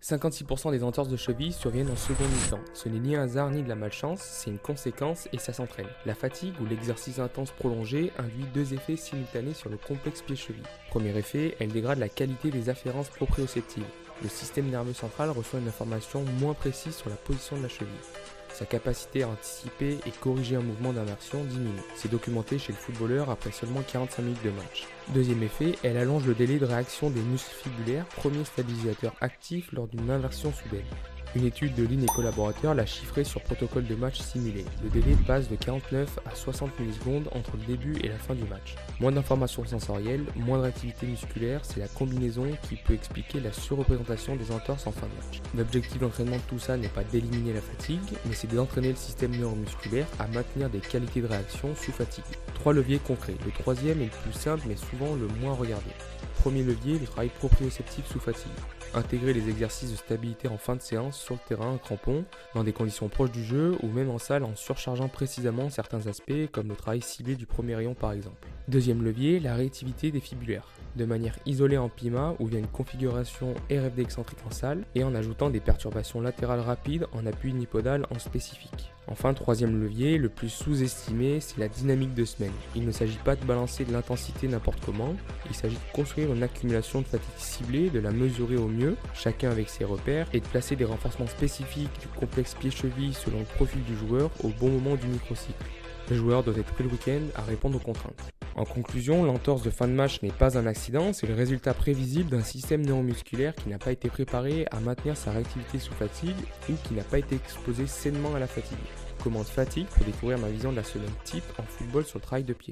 56% des entorses de cheville surviennent en seconde mi-temps. Ce n'est ni un hasard ni de la malchance, c'est une conséquence et ça s'entraîne. La fatigue ou l'exercice intense prolongé induit deux effets simultanés sur le complexe pied-cheville. Premier effet, elle dégrade la qualité des afférences proprioceptives. Le système nerveux central reçoit une information moins précise sur la position de la cheville. Sa capacité à anticiper et corriger un mouvement d'inversion diminue. C'est documenté chez le footballeur après seulement 45 minutes de match. Deuxième effet, elle allonge le délai de réaction des muscles fibulaires, premier stabilisateur actif lors d'une inversion soudaine. Une étude de Lin et collaborateurs l'a chiffré sur protocole de match simulé. Le délai passe de 49 à 60 millisecondes entre le début et la fin du match. Moins d'informations sensorielles, moins de réactivité musculaire, c'est la combinaison qui peut expliquer la surreprésentation des entorses en fin de match. L'objectif d'entraînement de tout ça n'est pas d'éliminer la fatigue, mais c'est d'entraîner le système neuromusculaire à maintenir des qualités de réaction sous fatigue. Trois leviers concrets. Le troisième est le plus simple mais souvent le moins regardé. Premier levier, le travail proprioceptif sous fatigue. Intégrer les exercices de stabilité en fin de séance sur le terrain, en crampon, dans des conditions proches du jeu ou même en salle en surchargeant précisément certains aspects comme le travail ciblé du premier rayon par exemple. Deuxième levier, la réactivité des fibulaires. De manière isolée en PIMA ou via une configuration RFD excentrique en salle et en ajoutant des perturbations latérales rapides en appui unipodal en spécifique. Enfin, troisième levier, le plus sous-estimé, c'est la dynamique de semaine. Il ne s'agit pas de balancer de l'intensité n'importe comment, il s'agit de construire une accumulation de fatigue ciblée, de la mesurer au mieux, chacun avec ses repères, et de placer des renforcements spécifiques du complexe pied-cheville selon le profil du joueur au bon moment du microcycle. Le joueur doit être prêt le week-end à répondre aux contraintes. En conclusion, l'entorse de fin de match n'est pas un accident, c'est le résultat prévisible d'un système neuromusculaire qui n'a pas été préparé à maintenir sa réactivité sous fatigue ou qui n'a pas été exposé sainement à la fatigue. Commande fatigue pour découvrir ma vision de la semaine type en football sur le travail de pied.